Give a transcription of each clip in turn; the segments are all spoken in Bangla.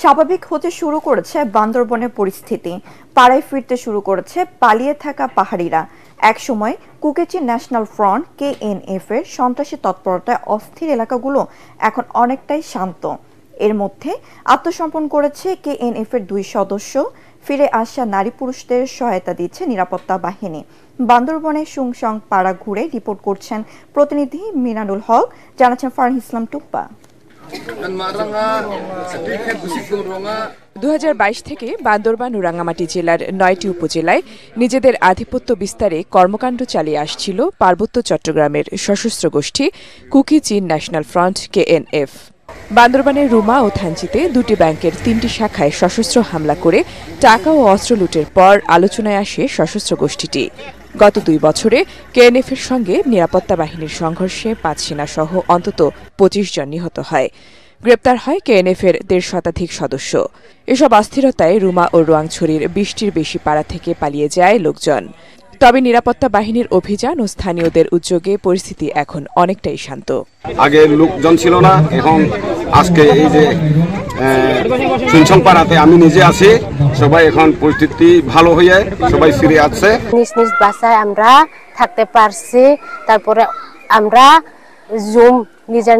স্বাভাবিক হতে শুরু করেছে বান্দরবনের পরিস্থিতি। পাড়ায় ফিরতে শুরু করেছে পালিয়ে থাকা পাহাড়িরা। একসময় কুকেচি ন্যাশনাল ফ্রন্ট KNF এর সন্ত্রাসী তৎপরতায় অস্থির এলাকাগুলো এখন অনেকটাই শান্ত। এর মধ্যে আত্মসমর্পণ করেছে KNF এর 2 সদস্য। ফিরে আসা নারী পুরুষদের সহায়তা দিচ্ছে নিরাপত্তা বাহিনী। বান্দরবনে সুংসং পাড়া ঘুরে রিপোর্ট করছেন প্রতিনিধি মিনানুল হক, জানাচ্ছেন ফারহান ইসলাম টুপ্পা। 2022 থেকে বান্দরবান ও রাঙ্গামাটি জেলার 9টি উপজেলায় নিজেদের আধিপত্য বিস্তারে কর্মকাণ্ড চালিয়ে আসছিল পার্বত্য চট্টগ্রামের সশস্ত্র গোষ্ঠী কুকি চীন ন্যাশনাল ফ্রন্ট KNF। বান্দরবানের রুমা ও থানচিতে 2টি ব্যাংকের 3টি শাখায় সশস্ত্র হামলা করে টাকা ও অস্ত্র লুটের পর আলোচনায় আসে সশস্ত্র গোষ্ঠীটি। গত 2 বছরে KNF এর সঙ্গে নিরাপত্তা বাহিনীর সংঘর্ষে 5 সেনাসহ অন্তত 25 জন নিহত হয়। গ্রেপ্তার হয় KNF এর 1.5 শতাধিক সদস্য। এসব অস্থিরতায় রুমা ও রোয়াংছড়ির 20টির বেশি পাড়া থেকে পালিয়ে যায় লোকজন। তবে নিরাপত্তা বাহিনীর অভিযান ও স্থানীয়দের উদ্যোগে পরিস্থিতি এখন অনেকটাই শান্ত। আগে লোকজন ছিল না, এখন আজকে এই যে সুংসং পাড়াতে আমি নিজে আছি, সবাই এখন পরিস্থিতি ভালো হয়ে সবাই ফিরে আসছে। নিজ নিজ বাসায় আমরা থাকতে পারছি। তারপরে আমরা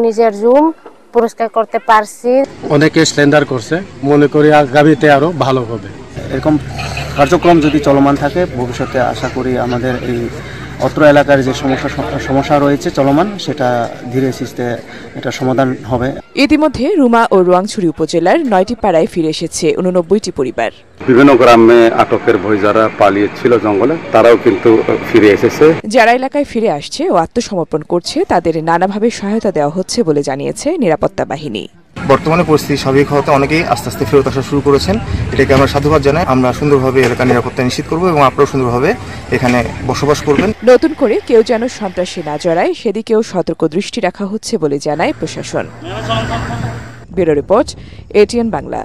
নিজের জুম পুরস্কার করতে পারছি। অনেকে স্ট্যান্ডার্ড করছে, মনে করি আগামীতে আরো ভালো হবে। এরকম কার্যক্রম যদি চলমান থাকে ভবিষ্যতে আশা করি আমাদের এই অত্র এলাকার যে সমস্যা রয়েছে চলমান, সেটা ধীরে সুস্থে এটা সমাধান হবে। ইতিমধ্যে রুমা ও রোয়াংছড়ি উপজেলার 9টি পাড়ায় ফিরে এসেছে 89টি পরিবার। বিভিন্ন গ্রামে আটকের ভয় যারা পালিয়েছিল জঙ্গলে, তারাও কিন্তু ফিরে এসেছে। যারা এলাকায় ফিরে আসছে ও আত্মসমর্পণ করছে তাদের নানাভাবে সহায়তা দেওয়া হচ্ছে বলে জানিয়েছে নিরাপত্তা বাহিনী। বর্তমানে পরিস্থিতি স্বাভাবিক হতে অনেকেই আস্তে আস্তে ফেরত আসা শুরু করেছেন। এটাকে আমরা সাধুবাদ জানাই। আমরা সুন্দরভাবে এলাকার নিরাপত্তা নিশ্চিত করব এবং আপনারাও সুন্দরভাবে এখানে বসবাস করবেন। নতুন করে কেউ যেন সন্ত্রাসী না জড়ায় সেদিকেও সতর্ক দৃষ্টি রাখা হচ্ছে বলে জানায় প্রশাসন। Bureau report, ATN Bangla.